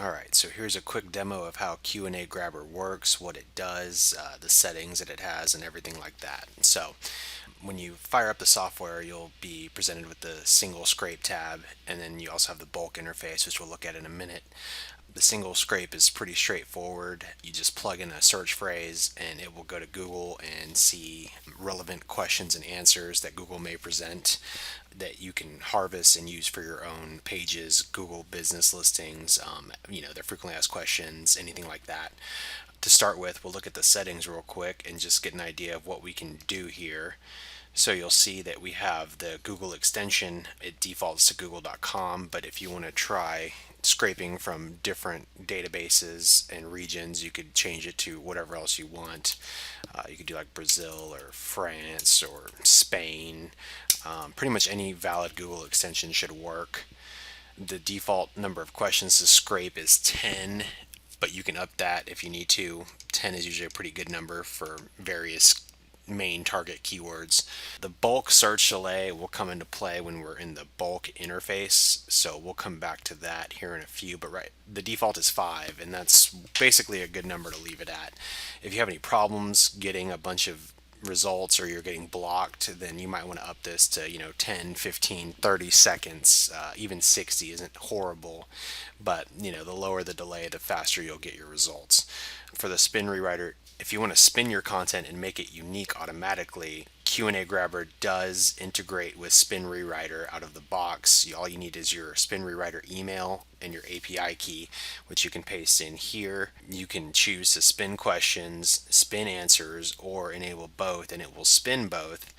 All right, so here's a quick demo of how Q&A Grabber works, what it does, the settings that it has, and everything like that. So when you fire up the software, you'll be presented with the single scrape tab, and then you also have the bulk interface, which we'll look at in a minute. The single scrape is pretty straightforward. You just plug in a search phrase and it will go to Google and see relevant questions and answers that Google may present that you can harvest and use for your own pages, Google business listings, their frequently asked questions, anything like that. To start with, we'll look at the settings real quick and just get an idea of what we can do here. So you'll see that we have the Google extension. It defaults to google.com, but if you want to try scraping from different databases and regions, you could change it to whatever else you want. You could do like Brazil or France or Spain. Pretty much any valid Google extension should work. The default number of questions to scrape is 10, but you can up that if you need to. 10 is usually a pretty good number for various main target keywords. The bulk search delay will come into play when we're in the bulk interface, so we'll come back to that here in a few, but right, the default is 5, and that's basically a good number to leave it at. If you have any problems getting a bunch of results or you're getting blocked, then you might want to up this to 10, 15, 30 seconds. Even 60 isn't horrible, but the lower the delay, the faster you'll get your results. For the spin rewriter, if you want to spin your content and make it unique automatically, Q&A Grabber does integrate with Spin Rewriter out of the box. All you need is your Spin Rewriter email and your API key, which you can paste in here. You can choose to spin questions, spin answers, or enable both, and it will spin both.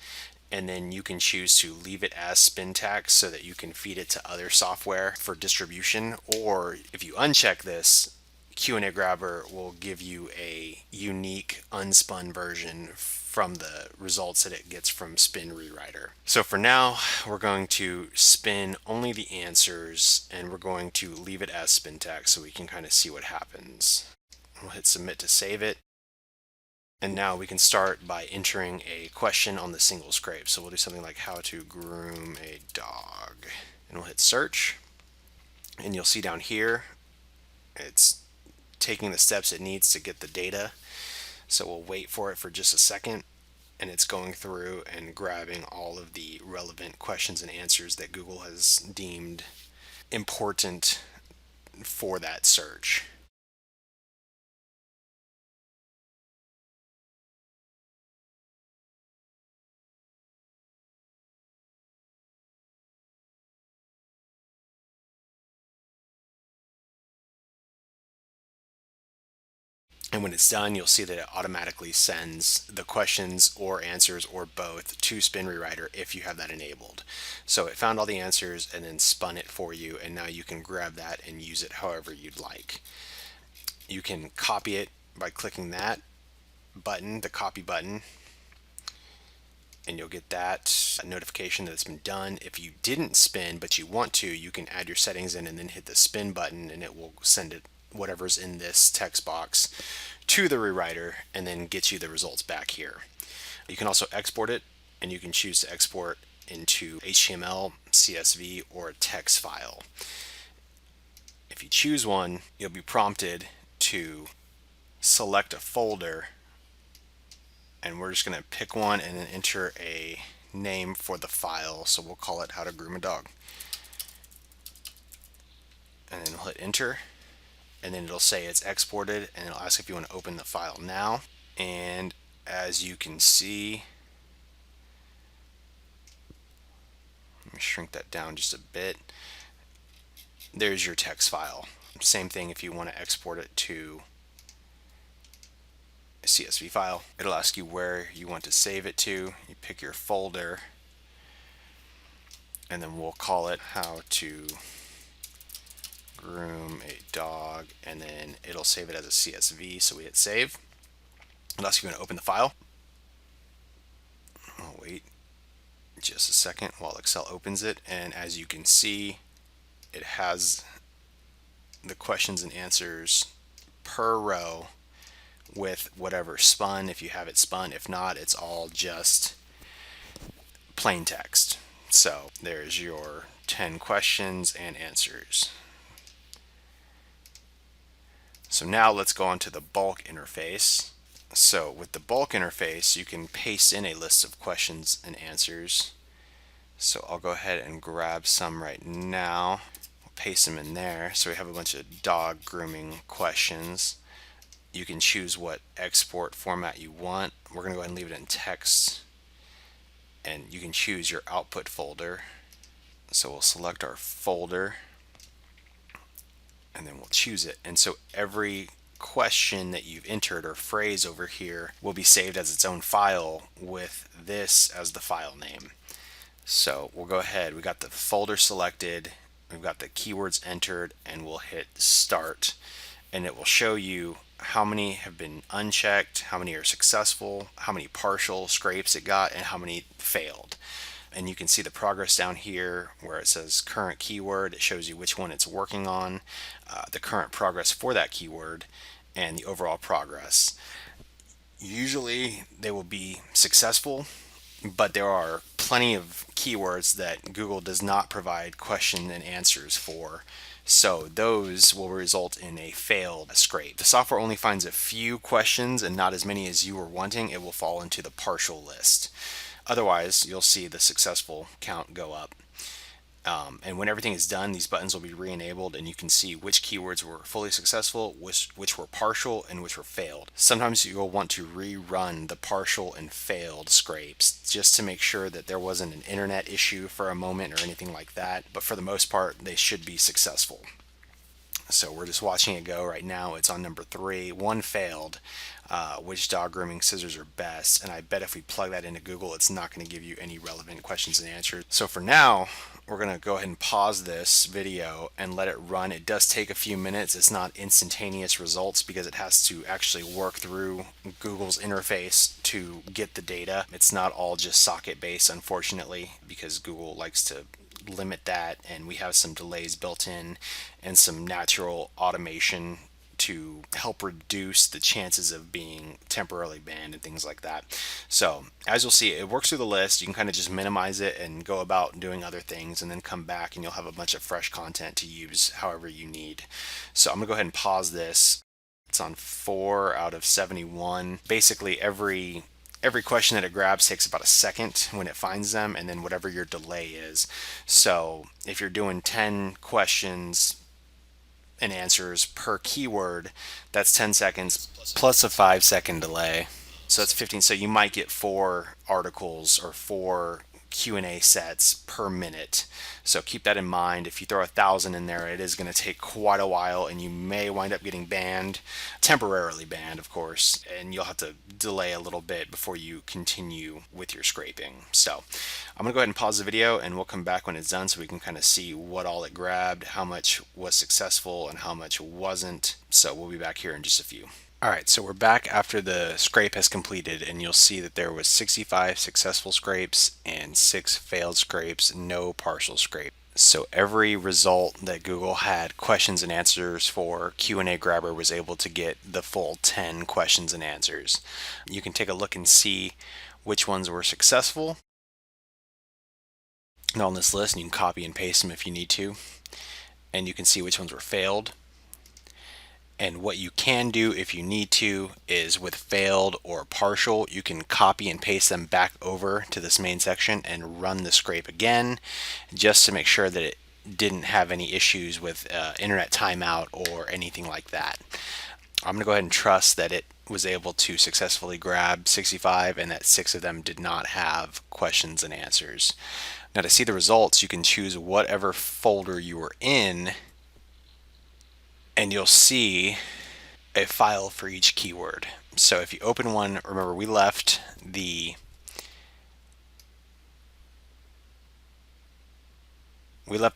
And then you can choose to leave it as spin text so that you can feed it to other software for distribution. Or if you uncheck this, Q&A Grabber will give you a unique unspun version from the results that it gets from Spin Rewriter. So for now, we're going to spin only the answers and we're going to leave it as spin text so we can kind of see what happens. We'll hit submit to save it. And now we can start by entering a question on the single scrape. So we'll do something like how to groom a dog. And we'll hit search. And you'll see down here, it's taking the steps it needs to get the data. So we'll wait for it for just a second, and it's going through and grabbing all of the relevant questions and answers that Google has deemed important for that search. And when it's done, you'll see that it automatically sends the questions or answers or both to Spin Rewriter if you have that enabled. So it found all the answers and then spun it for you, and now you can grab that and use it however you'd like. You can copy it by clicking that button, the copy button, and you'll get that notification that it's been done. If you didn't spin but you want to, you can add your settings in and then hit the spin button, and it will send it whatever's in this text box to the rewriter and then get you the results back here. You can also export it, and you can choose to export into HTML, CSV, or a text file. If you choose one, you'll be prompted to select a folder, and we're just going to pick one and then enter a name for the file. So we'll call it how to groom a dog. And then we'll hit enter, and then it'll say it's exported, and it'll ask if you want to open the file now. And as you can see, let me shrink that down just a bit. There's your text file. Same thing if you want to export it to a CSV file. It'll ask you where you want to save it to. You pick your folder, and then we'll call it how to groom a dog, and then it'll save it as a CSV, so we hit save. It'll ask you to open the file. I'll wait just a second while Excel opens it, and as you can see, it has the questions and answers per row with whatever spun, if you have it spun. If not, it's all just plain text. So there's your 10 questions and answers. So now let's go on to the bulk interface. So with the bulk interface, you can paste in a list of questions and answers. So I'll go ahead and grab some right now. We'll paste them in there. So we have a bunch of dog grooming questions. You can choose what export format you want. We're going to go ahead and leave it in text. And you can choose your output folder. So we'll select our folder and then we'll choose it. And so every question that you've entered or phrase over here will be saved as its own file with this as the file name. So we'll go ahead, we got the folder selected, we've got the keywords entered, and we'll hit start, and it will show you how many have been unchecked, how many are successful, how many partial scrapes it got, and how many failed. And you can see the progress down here where it says current keyword. It shows you which one it's working on, the current progress for that keyword, and the overall progress. Usually they will be successful, but there are plenty of keywords that Google does not provide question and answers for. So those will result in a failed scrape. The software only finds a few questions and not as many as you were wanting. It will fall into the partial list. Otherwise, you'll see the successful count go up. And when everything is done, these buttons will be re-enabled and you can see which keywords were fully successful, which were partial, and which were failed. Sometimes you'll want to rerun the partial and failed scrapes just to make sure that there wasn't an internet issue for a moment or anything like that. But for the most part, they should be successful. So we're just watching it go right now. It's on number 3. One failed. Which dog grooming scissors are best? And I bet if we plug that into Google, it's not going to give you any relevant questions and answers. So for now, we're going to go ahead and pause this video and let it run. It does take a few minutes. It's not instantaneous results because it has to actually work through Google's interface to get the data. It's not all just socket based, unfortunately, because Google likes to limit that, and we have some delays built in and some natural automation to help reduce the chances of being temporarily banned and things like that. So as you'll see, it works through the list. You can kind of just minimize it and go about doing other things and then come back and you'll have a bunch of fresh content to use however you need. So I'm gonna go ahead and pause this. It's on 4 out of 71. Basically every question that it grabs takes about a second when it finds them, and then whatever your delay is. So if you're doing 10 questions and answers per keyword, that's 10 seconds plus a 5-second delay. So that's 15. So you might get 4 articles or 4 Q&A sets per minute. So keep that in mind. If you throw 1,000 in there, it is going to take quite a while and you may wind up getting banned, temporarily banned, of course, and you'll have to delay a little bit before you continue with your scraping. So I'm going to go ahead and pause the video and we'll come back when it's done so we can kind of see what all it grabbed, how much was successful and how much wasn't. So we'll be back here in just a few. Alright, so we're back after the scrape has completed, and you'll see that there was 65 successful scrapes and 6 failed scrapes, no partial scrape. So every result that Google had questions and answers for, Q&A Grabber was able to get the full 10 questions and answers. You can take a look and see which ones were successful and on this list, and you can copy and paste them if you need to. And you can see which ones were failed. And what you can do if you need to is with failed or partial, you can copy and paste them back over to this main section and run the scrape again just to make sure that it didn't have any issues with internet timeout or anything like that. I'm going to go ahead and trust that it was able to successfully grab 65 and that 6 of them did not have questions and answers. Now to see the results, you can choose whatever folder you were in and you'll see a file for each keyword. So if you open one, remember we left the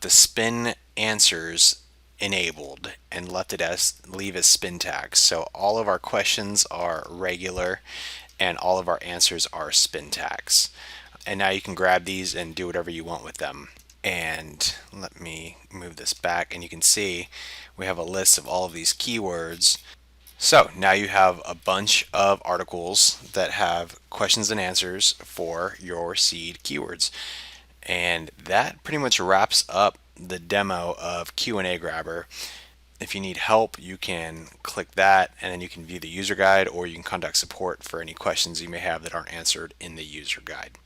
spin answers enabled and left it as leave as spin tags. So all of our questions are regular and all of our answers are spin tags. And now you can grab these and do whatever you want with them. And let me move this back and you can see we have a list of all of these keywords. So now you have a bunch of articles that have questions and answers for your seed keywords. And that pretty much wraps up the demo of Q&A Grabber. If you need help, you can click that and then you can view the user guide, or you can contact support for any questions you may have that aren't answered in the user guide.